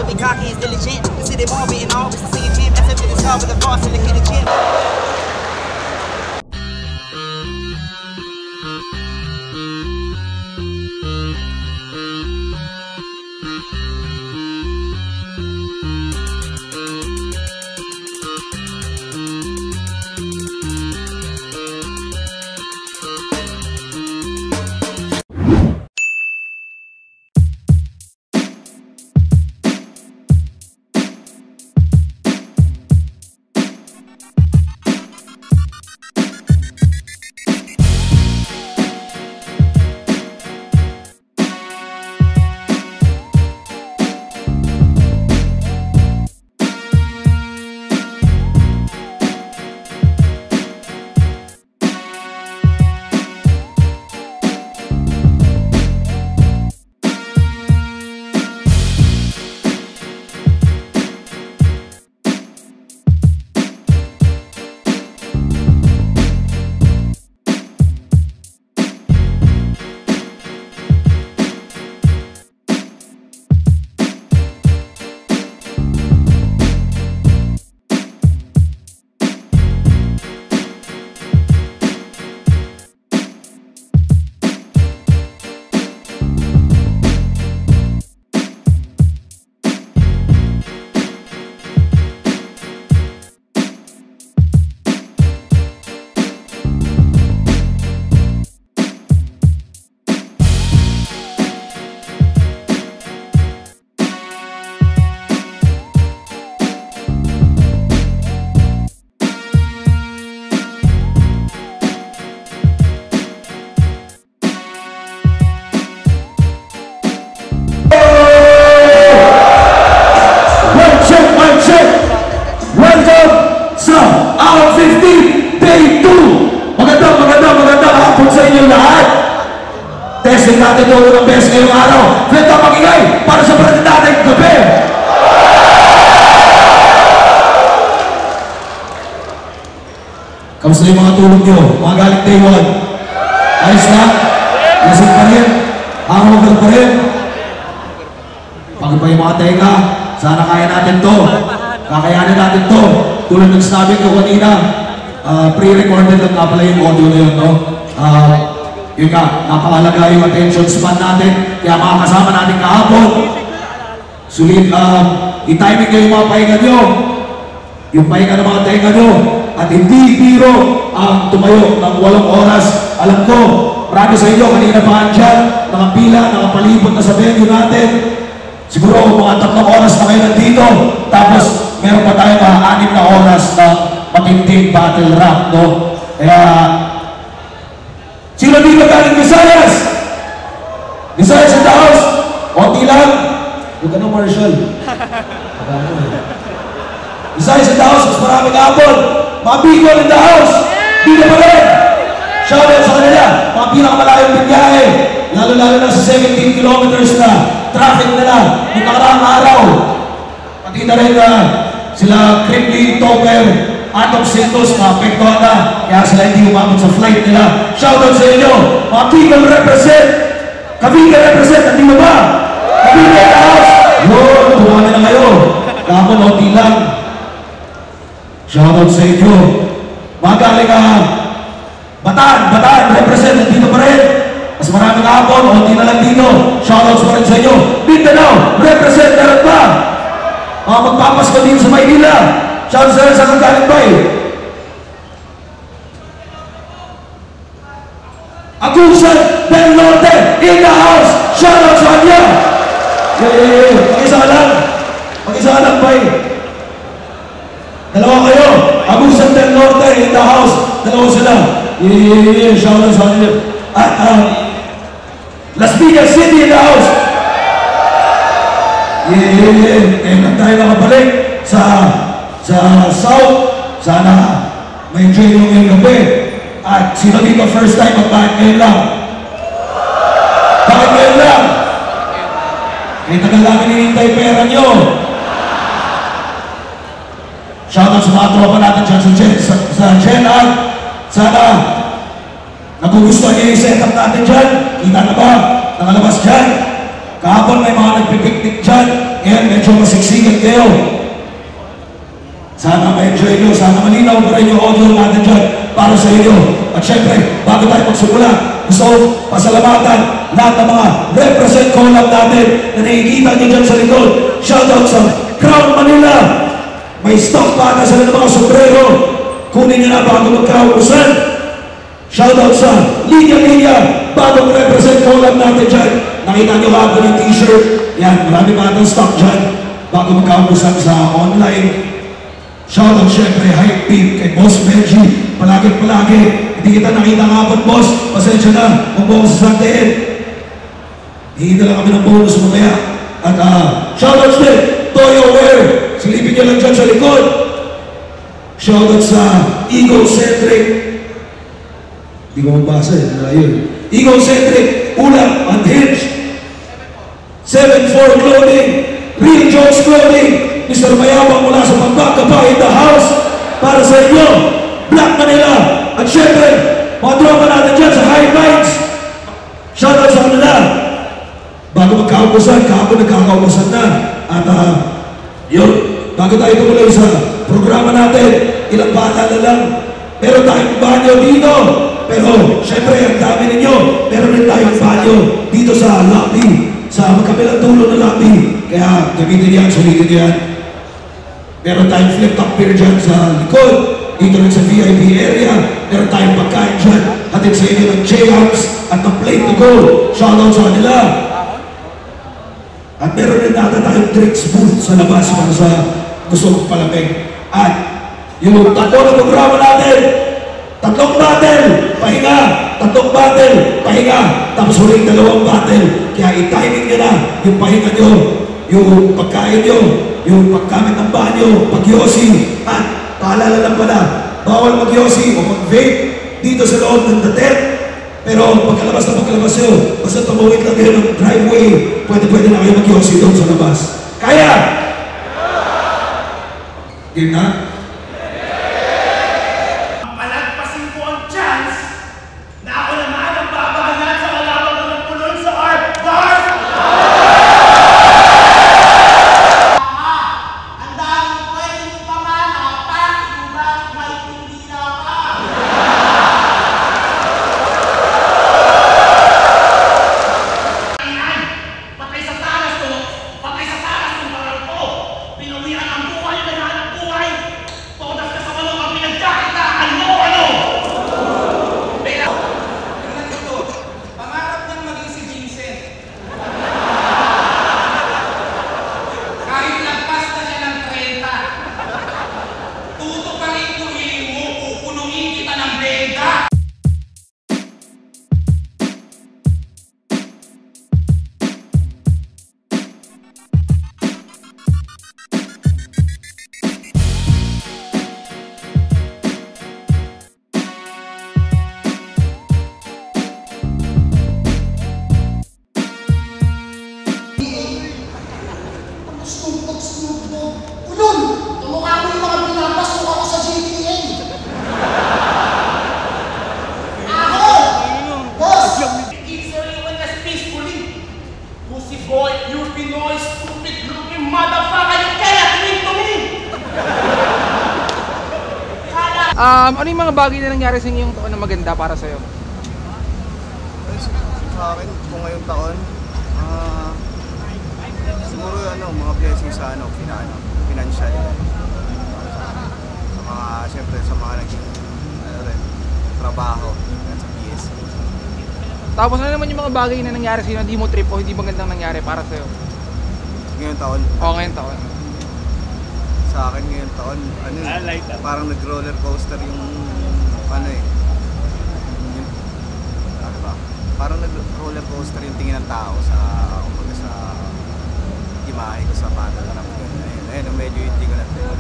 So be cocky and diligent. You see them all beating all, but see you can't mess up to the star with the boss in the hidden gym. Testing natin ito ng best ngayong araw. Fleta magingay para sa brand natin gabi. Kamusta yung mga tulog nyo? Mga galing day 1? Ayos na? Lasing pa rin? Hangover pa rin? Pagod pa yung mga tenga? Sana kaya natin to. Kakayanin natin to. Tulad ng sinabi ko kanina, pre-recorded lang nga pala yung audio na yun, no? Yun nga, napakalaga yung attention span natin. Kaya mga kasama natin kahapon, sulit, i-timing nyo yung mga pahinga nyo. Yung pahinga ng mga tenga nyo. At hindi biro ang tumayo ng 8 oras. Alam ko, marami sa inyo, kanina pa andyan, nakapila, nakapalibot na sa venue natin. Siguro mga 3 oras na kayo nandito. Tapos, meron pa tayo mga 6 na oras na matinding battle rap, no? Kaya, sino dito galing Visayas? Visayas in the house? Konti lang? Huwag ka na, Marshall. Visayas in the house, mas maraming hapon. Mga Bicol in the house. Dito pa rin. Shout out sa kanila. Mga pinakamalayong bigyahe. Lalo-lalo na sa 17 kilometers na traffic nila. Yung nakaraang araw. Pati na rin sila Cripply, Topper, Atong Sintos, maapektuhan na. Kaya sila hindi umabot sa flight nila. Shoutout sa inyo. Mga Bicol represent. Cavite represent. Nandito ba? Cavite in the house. Yun, tumami na kayo. Kapon, onti lang. Shoutout sa inyo. Mga galing Bataan represent. Nandito pa rin. Mas maraming hapon, onti na lang dito. Shoutouts pa rin sa inyo. Mindanao, represent na rin ba? Mga magpapasko dito sa Maynila. Shoutouts na rin sa kagaling ba eh. Agusan del Norte in the house. Shoutouts sa kanya. Mag-isa ka lang. Mag-isa ka lang ba eh. Dalawa kayo. Agusan del Norte in the house. Dalawa sila. Shoutouts sa kanya. At Las Piñas City in the house. Ngayon tayo nakabalik sa South. Sana ma-enjoy nyo ngayong gabi. At sino dito first time at bakit ngayon lang? Bakit ngayon lang? Kaya tagal namin hinihintay pera nyo. Shoutout sa mga tropa natin dyan sa Gen-Ag. Sana nagugustuhan niyo yung setup natin dyan. Kita na ba? Nakalabas dyan. Kahapon may mga nagpipiknik dyan. Ngayon, medyo masiksikan kayo. Sana ma-enjoy nyo, sana malinaw pa rin yung audio natin dyan para sa inyo. At syempre, bago tayo magsimula, gusto ko pasalamatan lahat ng mga represent collab natin na nakikita nyo dyan sa likod. Shoutout sa Crown Manila. May stock pa na sila ng mga sombrero. Kunin nyo na bago magkaubusan. Shoutout sa Linya, bagong represent collab natin dyan. Nakita nyo ba yung t-shirt? Yan, marami pa itong stock dyan bago magkaubusan sa online. Shoutout syempre, Hype Beat, kay Boss Benji. Palagi. Hindi kita nakita kapag boss. Pasensya na, kung buong sasantiin. Hihita lang kami ng bonus mamaya. At shoutout din, Toyo Wear. Silipin niyo lang dyan sa likod. Shoutout sa Egocentric. Hindi ko mabasa yun. Egocentric, Ulam, Unhinged. 7-4 Clothing, Real Jones Clothing. Mr. Mayabang mula sa Pampanga in the house para sa inyo, Black Manila. At syempre, mga tropa natin dyan sa High Minds. Shoutout sa kanila. Bago magkaubusan, kahapon nagkakaubusan na. At yun, bago tayo tumuloy sa programa natin, ilang bata na lang. Meron tayong banyo dito. Pero syempre, ang dami ninyo. Meron rin tayong banyo dito sa lobby. Sa magkabilang dulo ng lobby. Kaya gamitin yan, sulitin yan. Meron tayong flip-top beer dyan sa likod. Dito rin sa VIP area. Meron tayong pagkain dyan. Hatid sa inyo ng J-Ups at ng Plate to Go. Shoutout sa kanila. At meron rin natin tayong drinks booth sa labas para sa gusto mong palamig. At yung tatlo na programa natin, tatlong battle, pahinga. Tatlong battle, pahinga. Tapos huling dalawang battle. Kaya i-timing nyo na yung pahinga nyo, yung pagkain nyo, yung paggamit ng banyo, pag-yosi. At paalala lang pala, bawal mag-yosi o mag-vape dito sa loob ng tent. Pero pagkalabas nyo, basta tumawid lang kayo ng driveway, pwede na kayo mag-yosi doon sa labas. Kaya! Game na? Palagpasin ko ang chance na ako naman ang babahanan sa kalaban ko ng puloy sa art bar! Ang daming pwedeng pamana, bakit may hindi na ka? Patay sa talas ko! Patay sa talas ng baral ko! Pinuwian ang buhay na hanap buhay! Todas na sa walong ang pinagkakitaan mo! Ano? Pero, Tingnan ko to, pangarap niyang maging si Vincent. Kahit lagpas na siya ng 30, tuto pa rin kung hiling mo, pupunuin kita ng benda. Snoop-Dogg. Ulol! Tumukha mo yung mga pinapasok ako sa GTA. Ako! Boss! easily when us peacefully. Pussy boy, you Pinoy, stupid looking motherfucker, you cannot win to me! Ano yung mga bagay na nangyari sa inyo yung taon na maganda para sa'yo? Sa akin, kung ngayong taon, siguro mga blessings sa financial. Sa mga, siyempre, sa mga naging trabaho sa PSP. Tapos ano naman yung mga bagay na nangyari sa'yo na hindi mo trip o hindi magandang nangyari para sa'yo? Ngayong taon, O ngayong taon. sa akin ngayong taon, parang nag-roller coaster yung parang nag-roller coaster yung tingin ng tao sa imahe ko sa panatanap ko. Ayun, medyo hindi ko na-feel.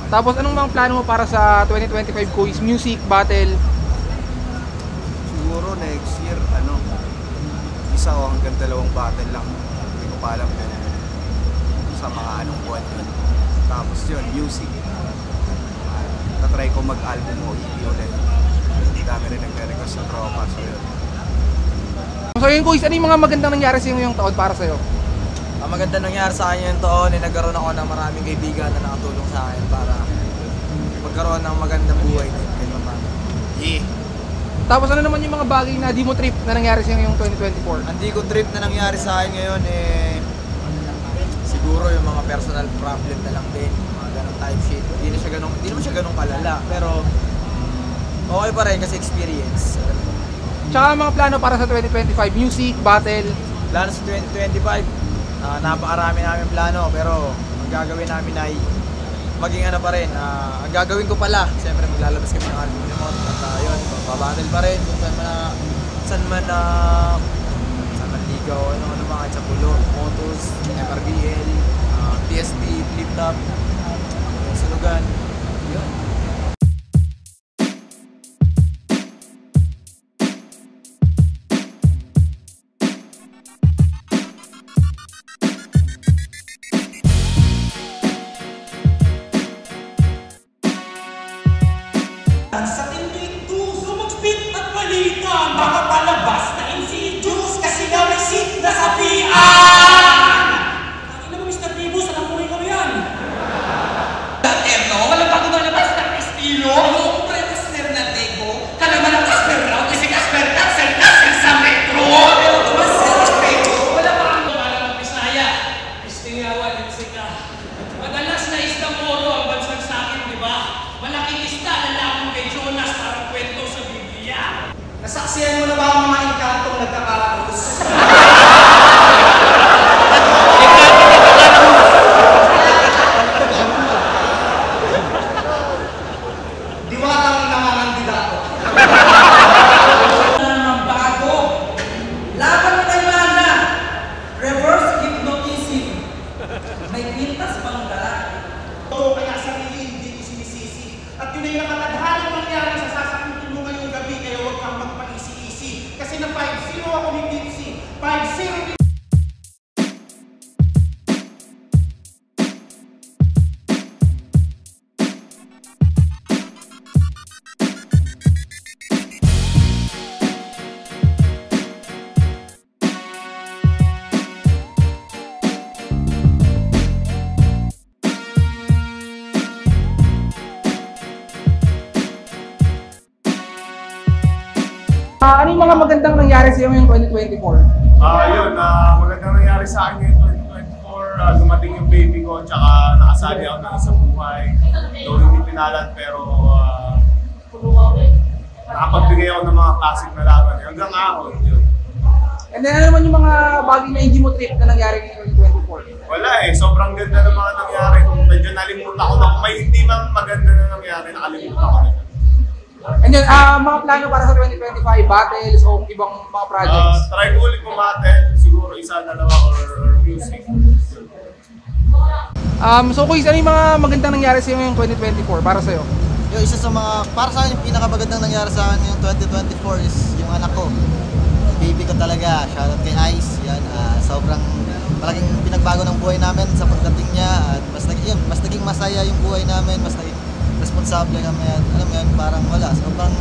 Tapos anong mga plano mo para sa 2025 quiz, music, battle? Siguro next year, isa o hanggang 2 battle lang. Hindi ko pa alam kung sa mga anong buwan yun. Tapos yun, music. Tatry ko mag-album o EP ulit. Dami rin nagre-request sa tropa, so yun. So yun quiz, ano yung mga magandang nangyari sa inyo ngayong taon para sa'yo? Ang Maganda nangyari sa akin yung taon, nagkaroon ako ng maraming kaibigan na nakatulong sa akin para magkaroon ng magandang buhay din. Yeah. Tapos ano naman yung mga bagay na di mo trip na nangyari sa ngayong 2024? Ang di ko trip na nangyari sa akin ngayon siguro yung mga personal problem na lang din, mga ganong type shit. Hindi naman siya ganong kalala, pero okay pa rin kasi experience. Tsaka mga plano para sa 2025, music, battle. Plano sa 2025, napakarami namin plano, pero ang gagawin namin ay maging ano pa rin. Ang gagawin ko pala, siyempre maglalabas kami ng album ni Mot at yun, babattle pa rin kung saan man ligaw, ano mga sa Pulo, Motos, MRBL, TSP, Flip Top, Sulugan, yun. Sa tindig tuso mag-spit at balita, baka palabas na insidious kasi nga may seat na sabihan! Ang ina mo, Mr. Bibus, alam ko rin kami yan! Eto, walang bago na labas ng estilo! Oo, pre, Casper na Tego! Kalaman ang Casper raw kasi Casper Casper sa metro! Pero naman sa respeto, wala pa ang para mag-Bisaya. Istingawan at sika. Madalas na isang oro ang bansag sa akin, di ba? Malaking ista na lamang kay Jonas parang kwento sa Biblia. Nasaksiyan mo na ba ang mga inkantong nagkakaraos? Diwatang nangangandidato. Ng bago. Laban kay Mana. Reverse hypnotism. May pintas pang dala. Oo, kaya sarili hindi ko sinisisi. At yun ay nakatadhanang mangyari sa sasakutin mo ngayong gabi, kaya huwag kang magpaisi-isi. Kasi na 5-0 ako ni Tipsy. 5-0 ni... Ano yung mga magandang nangyari sa iyo ngayong 2024? Magandang nangyari sa akin ngayon 2024. Dumating yung baby ko, tsaka nakasali ako ng isang buhay. Though hindi pinalad, pero nakapagbigay ako ng mga classic na laban. Hanggang ahon, yun. And then ano naman yung mga bagay na hindi mo trip na nangyari ngayong 2024? Wala sobrang ganda ng mga nangyari. Medyo nalimutan ko na kung may hindi man maganda na nangyari, nakalimutan ko na. And then, mga plano para sa 2025, battles o ibang mga projects? Try ko ulit pumaten, siguro isa, dalawa, or music. So Kuis, ano yung mga magandang nangyari sa iyo ngayong 2024 para sa iyo? Yung isa sa mga, para sa akin yung pinakamagandang nangyari sa akin yung 2024 is yung anak ko. Baby ko talaga, shoutout kay Ice. Yan, sobrang malaking pinagbago ng buhay namin sa pagdating niya. At mas naging masaya yung buhay namin, mas naging responsable kami. At alam mo yan, parang wala. Sobrang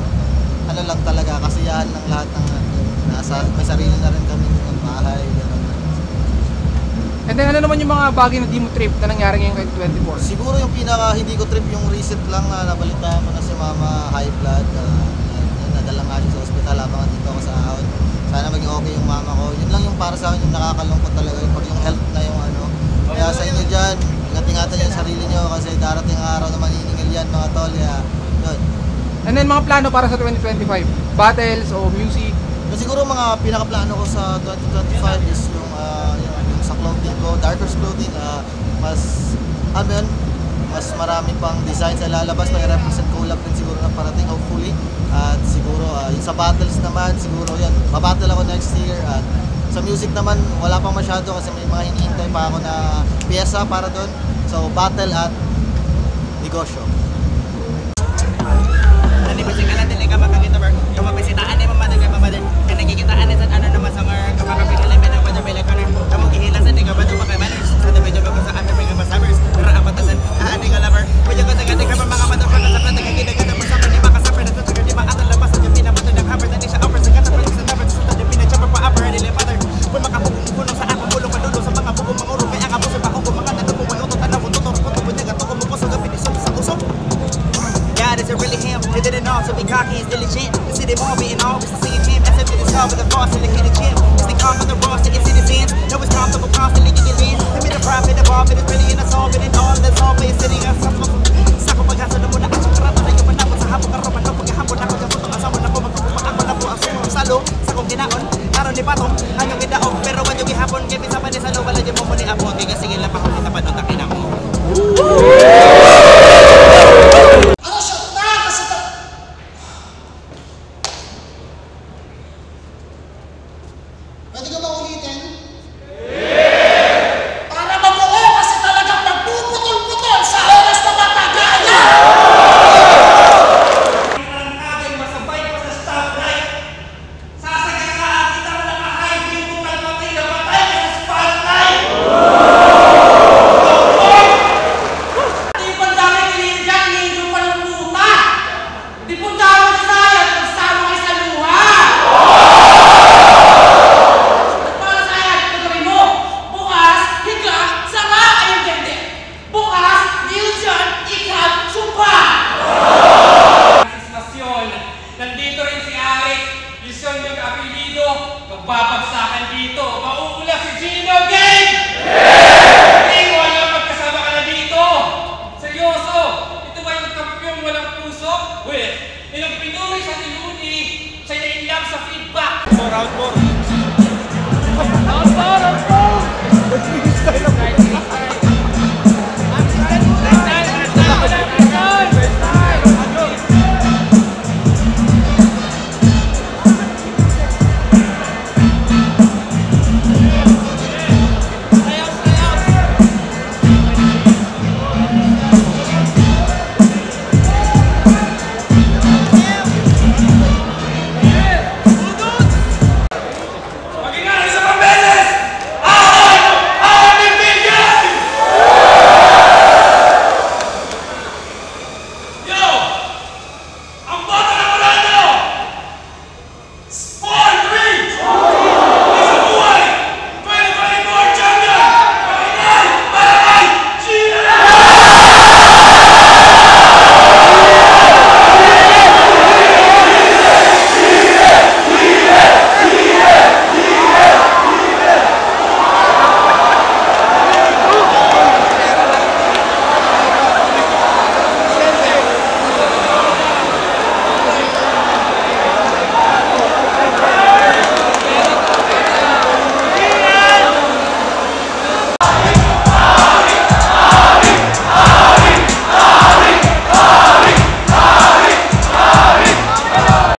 ano lang talaga, kasiyahan ng lahat ng may sarili na rin kami ng bahay. Gano'n. And then ano naman yung mga bagay na di mo trip na nangyari ngayong 2024? Siguro yung pinaka hindi ko trip yung recent lang na nabalitaan mo na si mama high blood. Nadala nga siya sa ospital habang dito ako sa ahon. Sana maging okay yung mama ko. Yun lang yung para sa akin yung nakakalungkot talaga. Pag yung health na yung ano. Kaya sa inyo dyan, ingat-ingatan yung sarili nyo kasi darating araw na maniningil yan mga tol. Kaya yun. And then mga plano para sa 2025? Battles o music? Siguro mga pinaka-plano ko sa 2025 is yung sa clothing ko, Dark Horse Clothing. Mas marami pang designs na lalabas, may represent collab din siguro na parating hopefully. At siguro yung sa battles naman, siguro yan, mabattle ako next year. At sa music naman, wala pang masyado kasi may mga hinihintay pa ako na piyesa para doon. So battle at negosyo. Nanibasin ka natin, ikaw makakita ba? Kamapisitaan ni mama ng mama din. Kaya nagikitaan ni sa ano naman sa mga kamakapigalimin ng mga may lakanan. Kamong gihilasan, ikaw ba ito makamalis? Sa medyo ba sa amin may kapasabers? Pero apatasan, haani ka lover. Pwede ko sa ganda ka pa mga matapag na sa plata. Kagidagan ang masapar ni makasapar na sa tagal di maatan labas. At yung pinamatan ng hammer na di siya upper. Sa katapag sa dapat sa tagal pinachapar pa upper. Hindi lepather. Kung makapugong sa ako, bulong madulo sa mga bugong manguro. love with the boss in the hidden gym. It's the calm of the raw, sticking citizens. No, it's comfortable, constantly getting in. Give me the profit, the bar, but it's really in the solve it and all that's all for you sitting at some sa kung maghasa na muna ang sukarata na yung manapot sa hapon karopan ng paghahapon ako sa putong asawa na po magkukumaan ko na po ang sumong salo sa kong ginaon karon ni patong ang yung gidaog pero wag yung gihapon kaya sa panis salo wala yung mo ni apon kaya sige lang pa kung tapad ng takinang mo. Ano, shot na! Kasi pwede ka ba ulitin? Para mabuo kasi talagang magpuputol-putol sa oras na matagaya! Parang masabay pa sa stoplight. Sasagasaan kita ng naka-high beam kung kalmatay na patay ka sa spotlight. Di ba dami nilin dyan, nindong pa ng puta? Di po dami sa sayang, magsama kayo sa luha. At para sayang, tuloy mo, bukas, higa, sama kayong gende. Bukas, Niljan, ikaw, sumpa. Istasyon. Nandito rin si Arik, Luzon yung apelido, magbabagsakan dito, mauula si Gino Gang! Hindi ko alam magkasama ka na dito! Seryoso! Ito ba yung kampyong walang puso? Well, ilang pinuri sa tiluni, siya na in love sa feedback! So round 4.